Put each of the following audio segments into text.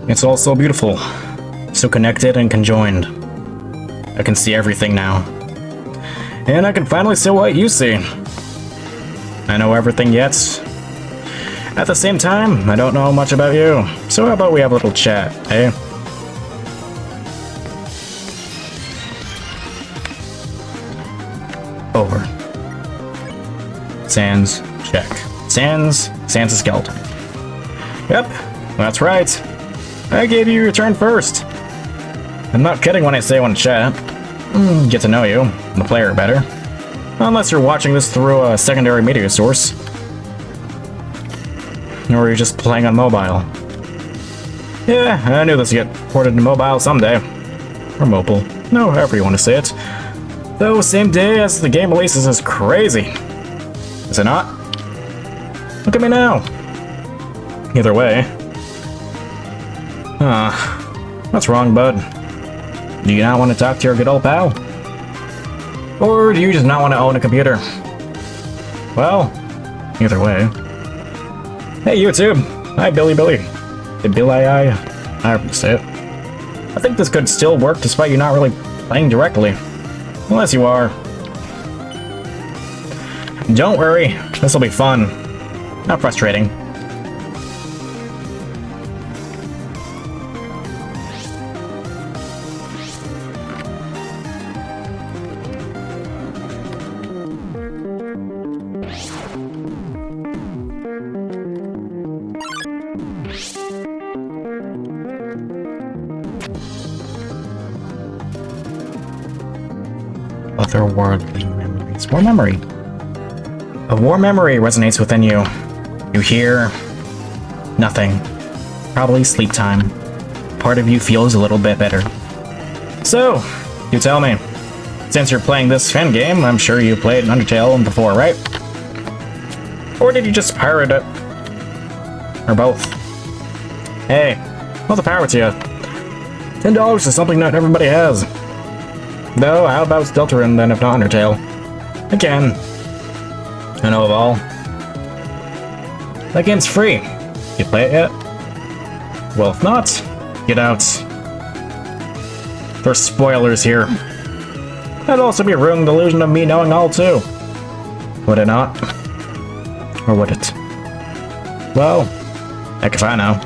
It's all so beautiful, so connected and conjoined. I can see everything now. And I can finally see what you see. I know everything yet. At the same time, I don't know much about you. So how about we have a little chat, eh? Over. Sans, check. Sans a skeleton. Yep, that's right. I gave you your turn first. I'm not kidding when I say I want to chat. Get to know you, the player, better. Unless you're watching this through a secondary media source. Or you're just playing on mobile. Yeah, I knew this would get ported to mobile someday. Or mobile. No, however you want to say it. Though, same day as the game releases is crazy. Is it not? Look at me now. Either way. What's wrong, bud? Do you not want to talk to your good old pal? Or do you just not want to own a computer? Well, either way. Hey, YouTube! Hi, Billy. Hey, Billy, I have to say it. I think this could still work despite you not really playing directly. Unless you are. Don't worry, this will be fun. Not frustrating. Otherworldly memories. War memory. A war memory resonates within you. You hear nothing. Probably sleep time. Part of you feels a little bit better. So, you tell me. Since you're playing this fan game, I'm sure you played Undertale before, right? Or did you just pirate it? Or both? Hey, what's the power to you? $10 is something not everybody has. Though, how about Deltarune then if not Undertale? Again. I know of all. That game's free. You play it yet? Well, if not, get out. There's spoilers here. That'd also be ruining the illusion of me knowing all too. Would it not? Or would it? Well, heck if I know.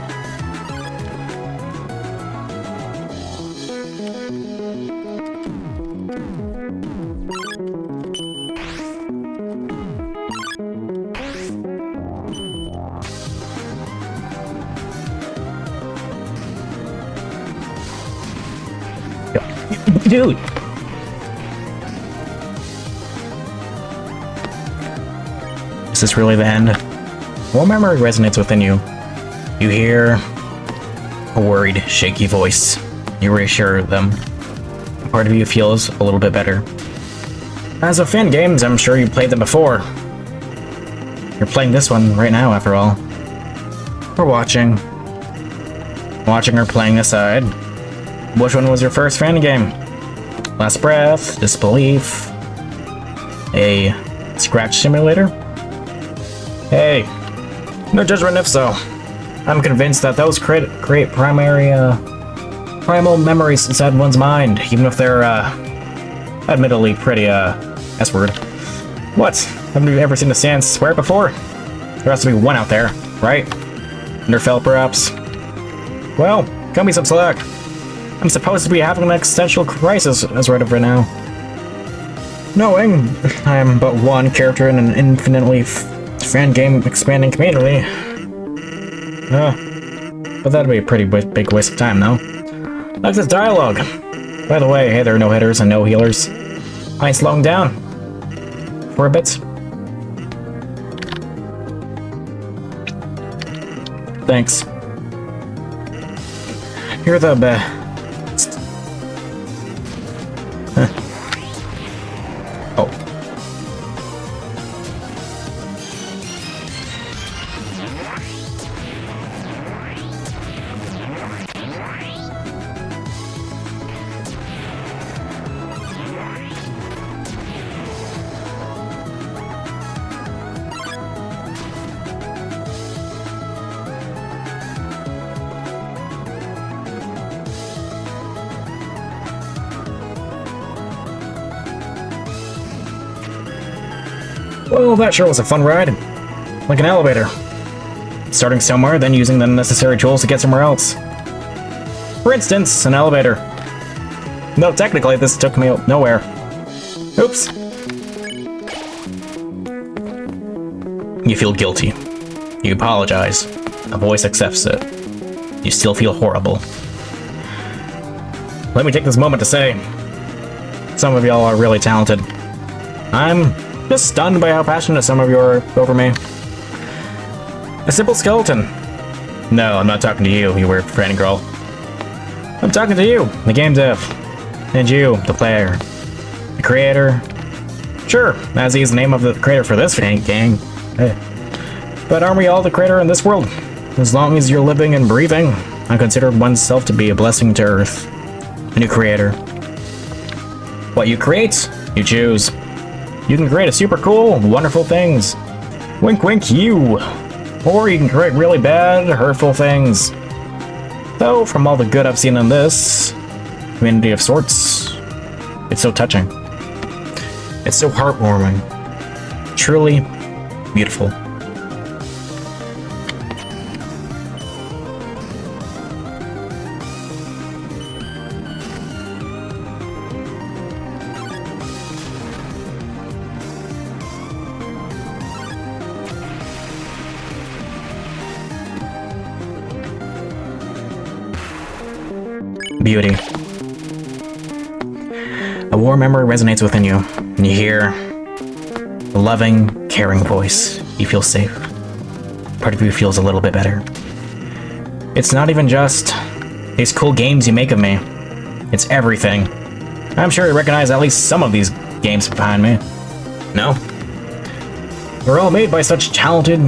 Dude! Is this really the end? War memory resonates within you. You hear a worried, shaky voice. You reassure them. A part of you feels a little bit better. As of fan games, I'm sure you played them before. You're playing this one right now, after all. Or watching. Watching or playing aside. Which one was your first fan game? Last Breath, Disbelief, a Scratch Simulator? Hey, no judgment if so. I'm convinced that those create primal memories inside one's mind, even if they're, admittedly pretty, S-word. What? Haven't you ever seen the Sans swear before? There has to be one out there, right? Underfell, perhaps? Well, cut me some slack. I'm supposed to be having an existential crisis as right over now. Knowing I am but one character in an infinitely fan game expanding community. But that'd be a pretty big waste of time, though. Like this dialogue. By the way, hey, there are no hitters and no healers. I ain't slowing down. For a bit. Thanks. You're the best. Oh. Well, that sure was a fun ride. Like an elevator. Starting somewhere, then using the necessary tools to get somewhere else. For instance, an elevator. No, technically, this took me nowhere. Oops. You feel guilty. You apologize. A voice accepts it. You still feel horrible. Let me take this moment to say, some of y'all are really talented. I'm just stunned by how passionate some of you are over me. A simple skeleton. No, I'm not talking to you, you weird friend girl. I'm talking to you, the game dev. And you, the player. The creator. Sure, as he's the name of the creator for this gang. But aren't we all the creator in this world? As long as you're living and breathing, I consider oneself to be a blessing to Earth. A new creator. What you create, you choose. You can create a super cool, wonderful things. Wink wink you. Or you can create really bad, hurtful things. Though, from all the good I've seen in this community of sorts, it's so touching. It's so heartwarming. Truly beautiful. Beauty. A warm memory resonates within you, and you hear a loving, caring voice. You feel safe. Part of you feels a little bit better. It's not even just these cool games you make of me. It's everything. I'm sure you recognize at least some of these games behind me. No? They're all made by such talented,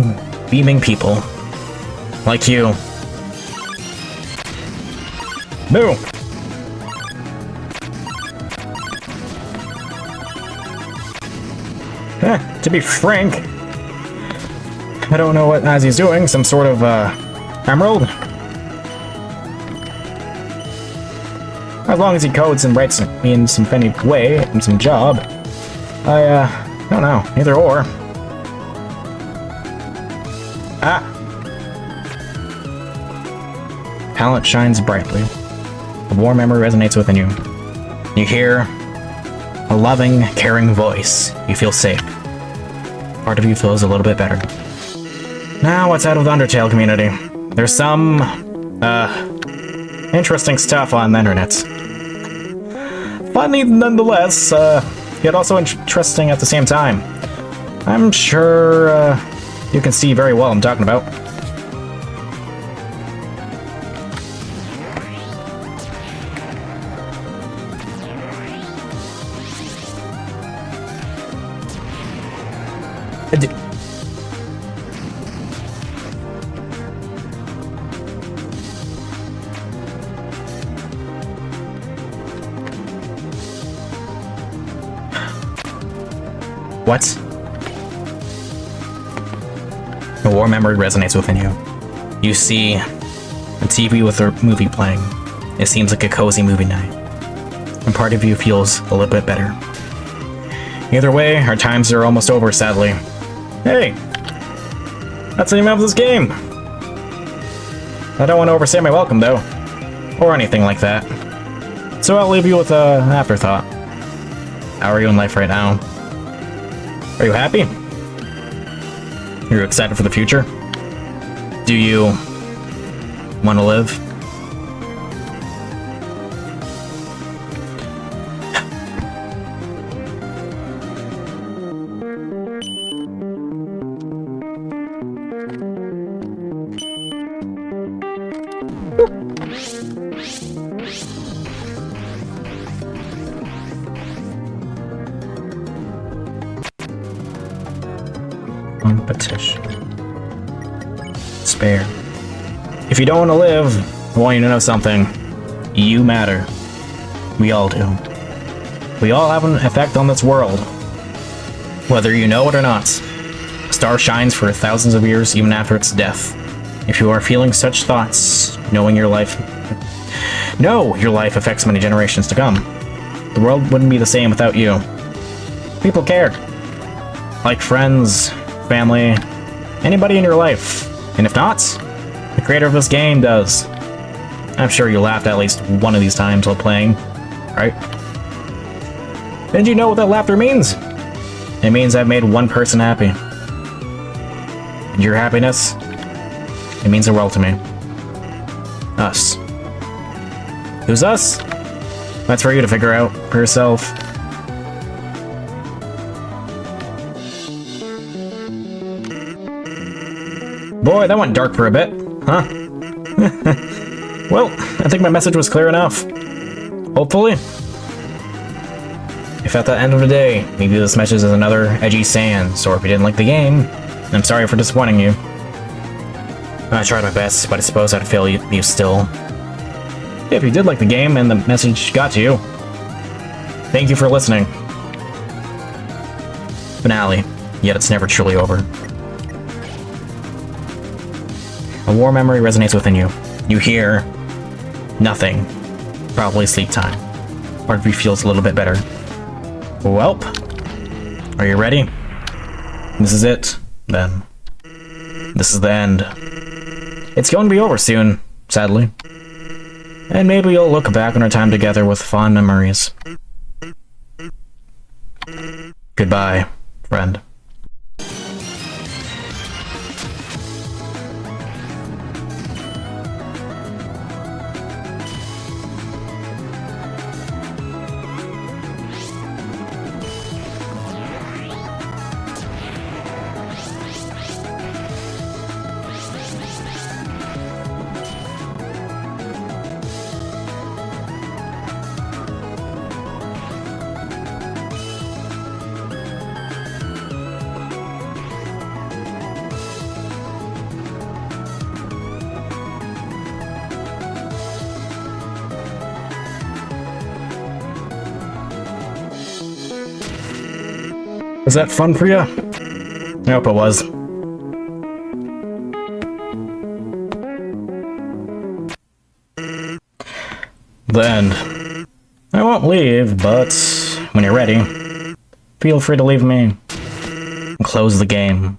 beaming people. Like you. No! To be frank, I don't know what Nazi's doing. Some sort of, emerald? As long as he codes and writes me in some funny way, and some job. I don't know. Either or. Ah! Talent shines brightly. A warm memory resonates within you. You hear a loving, caring voice. You feel safe. Part of you feels a little bit better. Now, what's out of the Undertale community? There's some, interesting stuff on the internet. Funny nonetheless, yet also interesting at the same time. I'm sure, you can see very well what I'm talking about. What? A warm memory resonates within you. You see a TV with a movie playing. It seems like a cozy movie night. And part of you feels a little bit better. Either way, our times are almost over, sadly. Hey! That's the name of this game! I don't want to overstay my welcome, though. Or anything like that. So I'll leave you with an afterthought. How are you in life right now? Are you happy? Are you excited for the future? Do you want to live? Competition. Spare. If you don't want to live, I want you to know something. You matter. We all do. We all have an effect on this world. Whether you know it or not. A star shines for thousands of years even after its death. If you are feeling such thoughts, know your life affects many generations to come. The world wouldn't be the same without you. People care. like friends, family, anybody in your life. And if not, the creator of this game does. I'm sure you laughed at least one of these times while playing, right? Did you know what that laughter means? It means I've made one person happy. And your happiness, it means the world to me. Us. Who's us? That's for you to figure out for yourself. Boy, that went dark for a bit, huh? Well, I think my message was clear enough. Hopefully. If at the end of the day, you view this message as another edgy Sans, or if you didn't like the game, I'm sorry for disappointing you. I tried my best, but I suppose I'd fail you still. If you did like the game and the message got to you, thank you for listening. Finale, yet it's never truly over. A war memory resonates within you. You hear nothing. Probably sleep time. Part of you feels a little bit better. Welp, are you ready? This is it, then. This is the end. It's going to be over soon, sadly. And maybe you'll look back on our time together with fond memories. Goodbye, friend. Was that fun for you? I hope it was. The end. I won't leave, but when you're ready, feel free to leave me and close the game.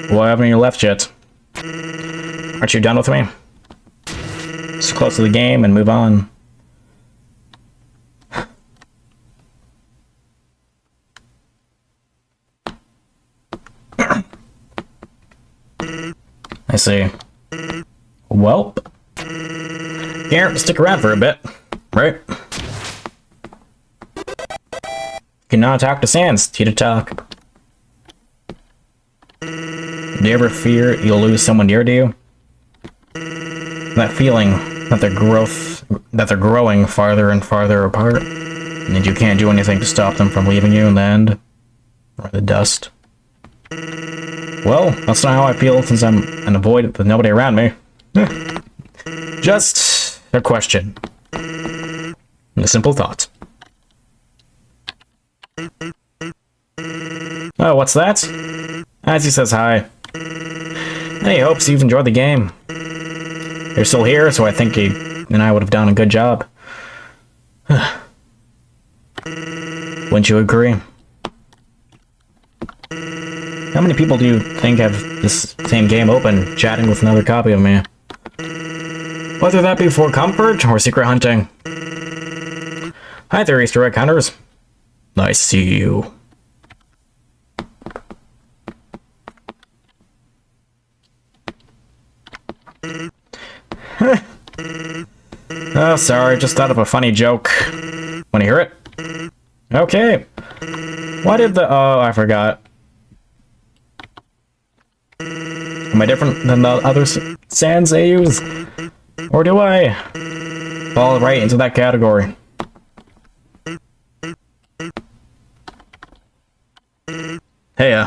Why haven't you left yet? Aren't you done with me? Just close to the game and move on. I see. Welp. Here, stick around for a bit, right? You can now talk to Sans. Tea to talk. Do you ever fear you'll lose someone dear to you? That feeling that they're growing farther and farther apart, and you can't do anything to stop them from leaving you in the end, or the dust. Well, that's not how I feel since I'm in a void with nobody around me. Just a question. A simple thought. Oh, what's that? As he says hi. He hopes you've enjoyed the game. You're still here, so I think he and I would have done a good job. Wouldn't you agree? How many people do you think have this same game open, chatting with another copy of me? Whether that be for comfort or secret hunting. Hi there, Easter egg hunters. I see you. Oh, sorry, just thought of a funny joke. Wanna hear it? Okay. Why did the... Oh, I forgot. Am I different than the other Sans they use? Or do I fall right into that category? Hey,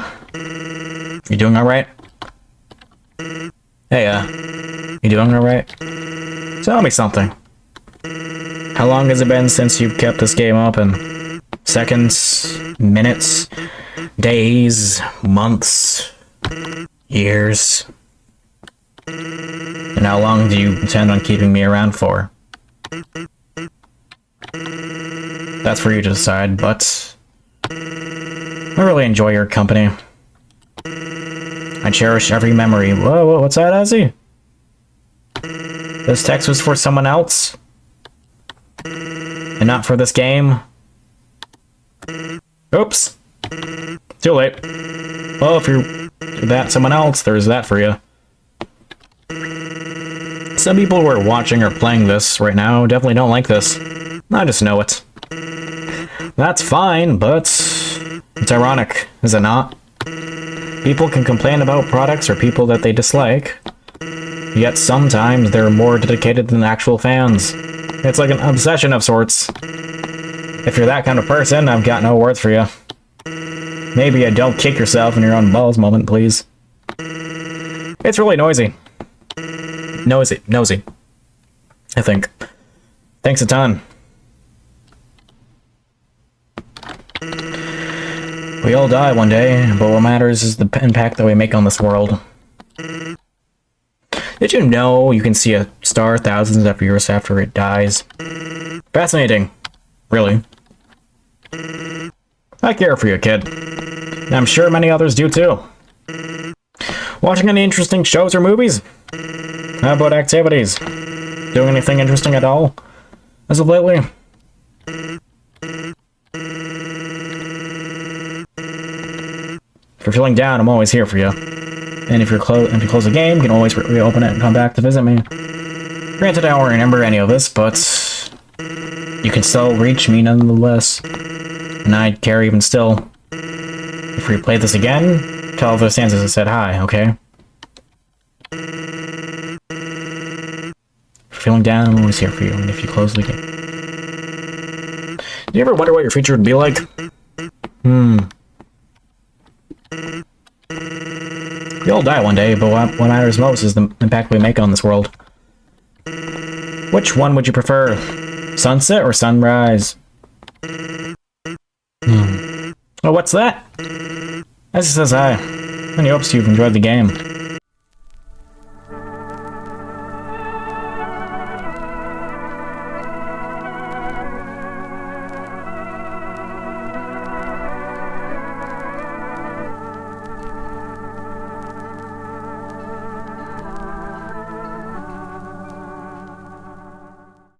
you doing alright? Hey, you doing alright? Tell me something. How long has it been since you've kept this game open? Seconds? Minutes? Days? Months? Years? And how long do you intend on keeping me around for? That's for you to decide, but I really enjoy your company. I cherish every memory. Whoa, what's that, Ozzy? This text was for someone else? And not for this game? Oops. Too late. Well, if you're that someone else, there's that for you. Some people who are watching or playing this right now definitely don't like this. I just know it. That's fine, but it's ironic, is it not? People can complain about products or people that they dislike, yet sometimes they're more dedicated than actual fans. It's like an obsession of sorts. If you're that kind of person, I've got no words for you. Maybe a don't kick yourself in your own balls moment, please. It's really noisy. Nosy. I think. Thanks a ton. We all die one day, but what matters is the impact that we make on this world. Did you know you can see a star thousands of years after it dies? Fascinating. Really. I care for you, kid. And I'm sure many others do too. Watching any interesting shows or movies? How about activities? Doing anything interesting at all? As of lately? If you're feeling down, I'm always here for you. And if you close the game, you can always reopen it and come back to visit me. Granted, I don't remember any of this, but you can still reach me nonetheless. And I'd care even still. If we play this again, tell those Santas I said hi, okay? If you're feeling down, I'm always here for you, and if you close the game. Do you ever wonder what your future would be like? We all die one day, but what matters most is the impact we make on this world. Which one would you prefer? Sunset or sunrise? Oh, what's that? As he says hi, and he hopes you've enjoyed the game.